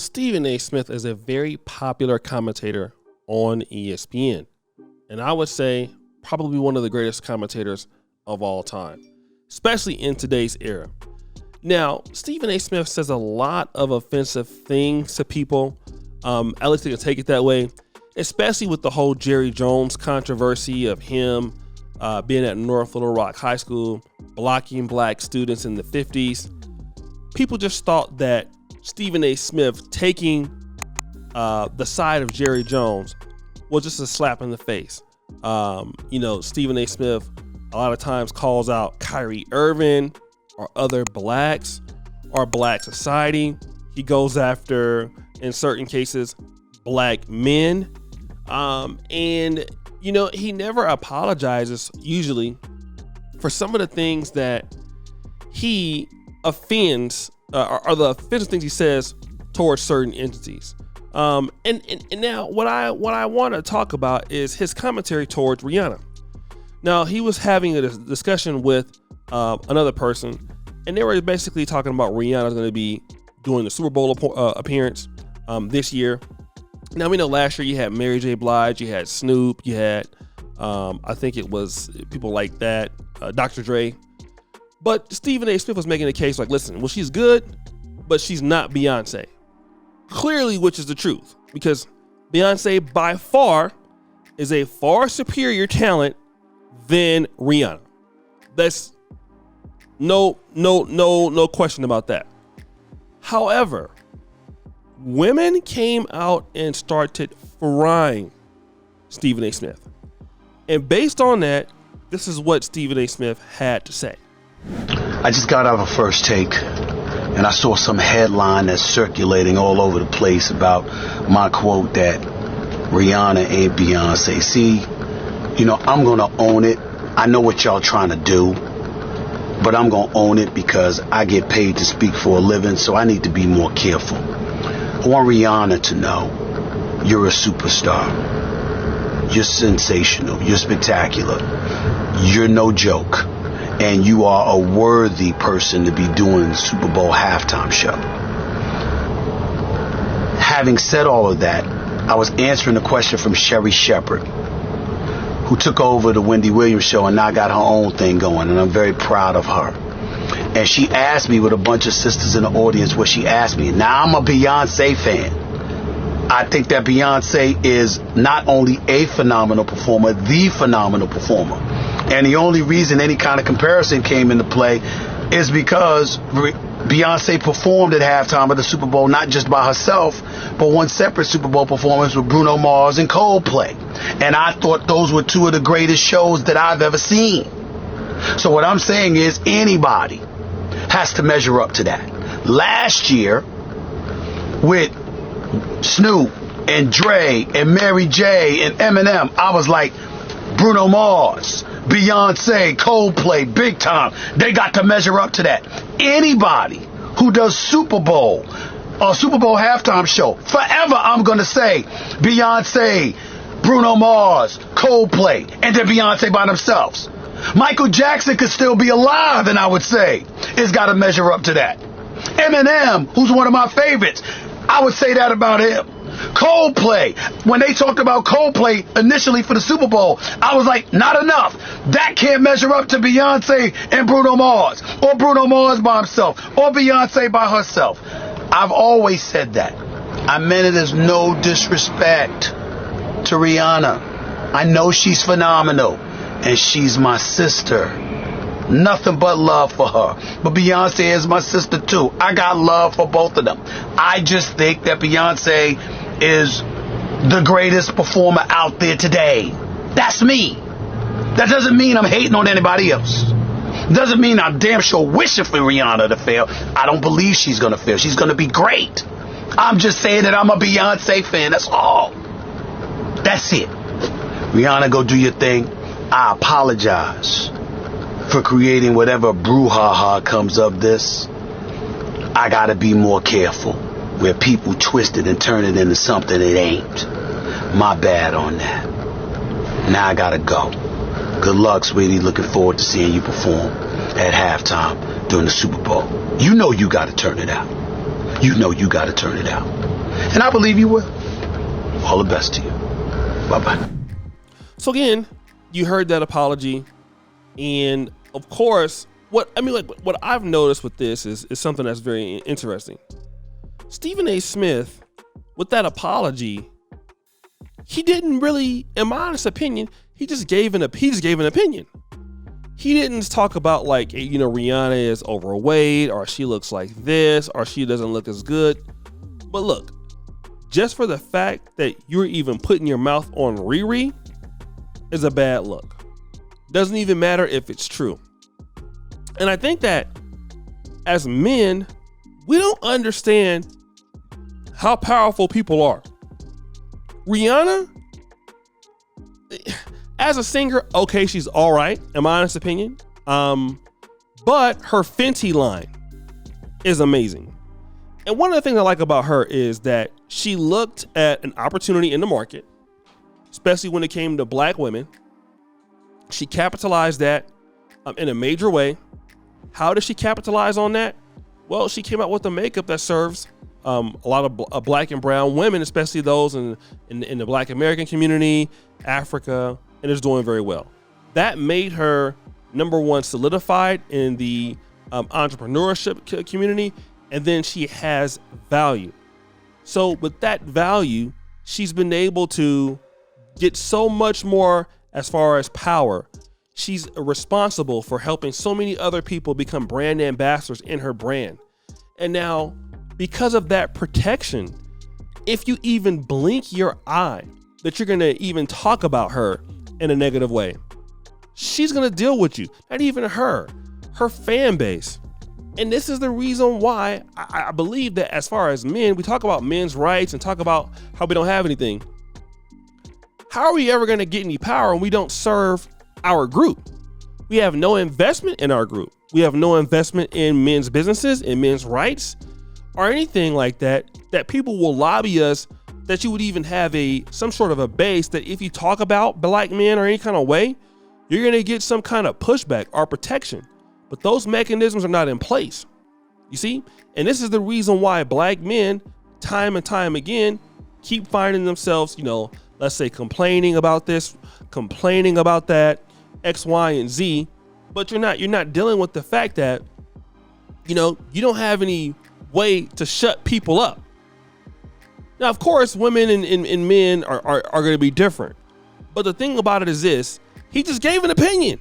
Stephen A. Smith is a very popular commentator on ESPN, and I would say probably one of the greatest commentators of all time, especially in today's era. Now, Stephen A. Smith says a lot of offensive things to people, at least they can take it that way, especially with the whole Jerry Jones controversy of him being at North Little Rock High School, blocking black students in the 50s. People just thought that Stephen A. Smith taking the side of Jerry Jones was just a slap in the face. Stephen A. Smith a lot of times calls out Kyrie Irving or other blacks or black society. He goes after, in certain cases, black men. He never apologizes usually for some of the things that he offends or the offensive things he says towards certain entities. And now what I want to talk about is his commentary towards Rihanna. Now, he was having a discussion with another person, and they were basically talking about Rihanna's going to be doing the Super Bowl appearance this year. Now, we know last year you had Mary J. Blige, you had Snoop, you had, I think it was people like that, Dr. Dre. But Stephen A. Smith was making a case like, listen, well, she's good, but she's not Beyonce. Clearly, which is the truth, because Beyonce by far is a far superior talent than Rihanna. That's no question about that. However, women came out and started frying Stephen A. Smith. And based on that, this is what Stephen A. Smith had to say. I just got out of a First Take, and I saw some headline that's circulating all over the place about my quote that Rihanna ain't Beyonce. See, I'm going to own it. I know what y'all trying to do, but I'm going to own it because I get paid to speak for a living, so I need to be more careful. I want Rihanna to know you're a superstar. You're sensational. You're spectacular. You're no joke. And you are a worthy person to be doing the Super Bowl halftime show. Having said all of that, I was answering a question from Sherry Shepherd, who took over the Wendy Williams show and now got her own thing going, and I'm very proud of her. And she asked me, with a bunch of sisters in the audience, what she asked me. Now, I'm a Beyonce fan. I think that Beyonce is not only a phenomenal performer, the phenomenal performer. And the only reason any kind of comparison came into play is because Beyonce performed at halftime of the Super Bowl, not just by herself, but one separate Super Bowl performance with Bruno Mars and Coldplay. And I thought those were two of the greatest shows that I've ever seen. So what I'm saying is anybody has to measure up to that. Last year, with Snoop and Dre and Mary J and Eminem, I was like, Bruno Mars, Beyonce, Coldplay, big time. They got to measure up to that. Anybody who does Super Bowl or Super Bowl halftime show, forever I'm going to say Beyonce, Bruno Mars, Coldplay, and then Beyonce by themselves. Michael Jackson could still be alive, and I would say it's got to measure up to that. Eminem, who's one of my favorites, I would say that about him. Coldplay, when they talked about Coldplay initially for the Super Bowl, I was like, not enough. That can't measure up to Beyonce and Bruno Mars, or Bruno Mars by himself, or Beyonce by herself. I've always said that. I meant it as no disrespect to Rihanna. I know she's phenomenal, and she's my sister. Nothing but love for her. But Beyonce is my sister too. I got love for both of them. I just think that Beyonce is the greatest performer out there today. That's me. That doesn't mean I'm hating on anybody else. Doesn't mean I'm damn sure wishing for Rihanna to fail. I don't believe she's going to fail. She's going to be great. I'm just saying that I'm a Beyonce fan. That's all. That's it. Rihanna, go do your thing. I apologize for creating whatever brouhaha comes of this. I gotta be more careful where people twist it and turn it into something it ain't. My bad on that. Now I gotta go. Good luck, sweetie. Looking forward to seeing you perform at halftime during the Super Bowl. You know you gotta turn it out. you know you got to turn it out. And I believe you will. All the best to you. Bye-bye. So again, you heard that apology. And of course, what I've noticed with this is something that's very interesting. Stephen A. Smith, with that apology, he didn't really, in my honest opinion, he just gave an opinion. He didn't talk about like, you know, Rihanna is overweight, or she looks like this, or she doesn't look as good. But look, just for the fact that you're even putting your mouth on Riri is a bad look. Doesn't even matter if it's true. And I think that as men, we don't understand how powerful people are. Rihanna, as a singer, okay, she's all right, in my honest opinion. But her Fenty line is amazing. And one of the things I like about her is that she looked at an opportunity in the market, especially when it came to black women. She capitalized that in a major way. How does she capitalize on that? Well, she came out with a makeup that serves a lot of black and brown women, especially those in the Black American community, Africa, and is doing very well. That made her, number one, solidified in the entrepreneurship community, and then she has value. So with that value, she's been able to get so much more as far as power. She's responsible for helping so many other people become brand ambassadors in her brand. And now, because of that protection, if you even blink your eye that you're going to even talk about her in a negative way, she's going to deal with you. Not even her fan base. And this is the reason why I believe that as far as men, we talk about men's rights and talk about how we don't have anything. How are we ever going to get any power when we don't serve our group? We have no investment in our group. We have no investment in men's businesses, in men's rights, or anything like that, that people will lobby us, that you would even have some sort of a base that if you talk about black men or any kind of way, you're going to get some kind of pushback or protection. But those mechanisms are not in place. You see? And this is the reason why black men, time and time again, keep finding themselves, you know, let's say complaining about this, complaining about that, X, Y, and Z. But you're not dealing with the fact that, you know, you don't have any way to shut people up. Now, of course, women and men are going to be different. But the thing about it is this, he just gave an opinion.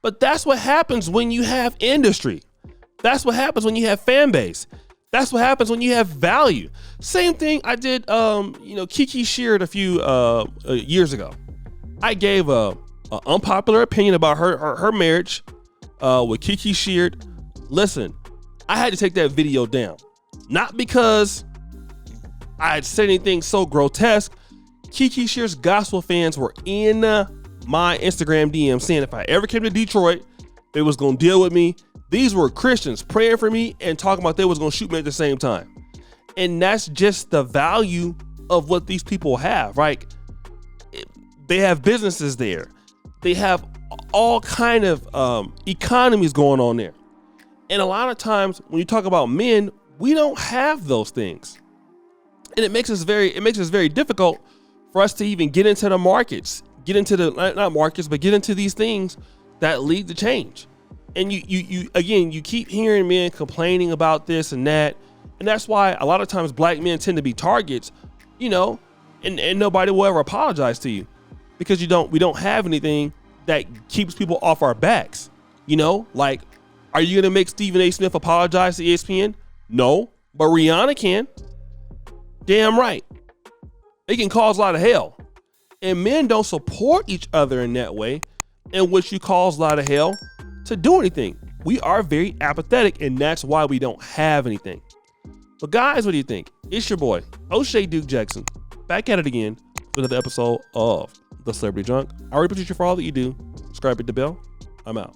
But that's what happens when you have industry. That's what happens when you have fan base. That's what happens when you have value. Same thing I did, Kiki Sheard a few years ago. I gave a unpopular opinion about her marriage with Kiki Sheard. Listen, I had to take that video down. Not because I had said anything so grotesque. Kiki Sheard's gospel fans were in my Instagram DM saying if I ever came to Detroit, they was going to deal with me. These were Christians praying for me and talking about they was going to shoot me at the same time. And that's just the value of what these people have, right? They have businesses there. They have all kind of economies going on there. And a lot of times when you talk about men, we don't have those things. And it makes us very difficult for us to even get into the markets, get into the, not markets, but get into these things that lead to change. And you keep hearing men complaining about this and that. And that's why a lot of times black men tend to be targets, you know, and nobody will ever apologize to you because we don't have anything that keeps people off our backs. You know, like, are you going to make Stephen A. Smith apologize to ESPN? No, but Rihanna can. Damn right. It can cause a lot of hell. And men don't support each other in that way, in which you cause a lot of hell to do anything. We are very apathetic, and that's why we don't have anything. But guys, what do you think? It's your boy, O'Shea Duke Jackson, back at it again for another episode of The Celebrity Junk. I really appreciate you for all that you do. Subscribe, hit the bell. I'm out.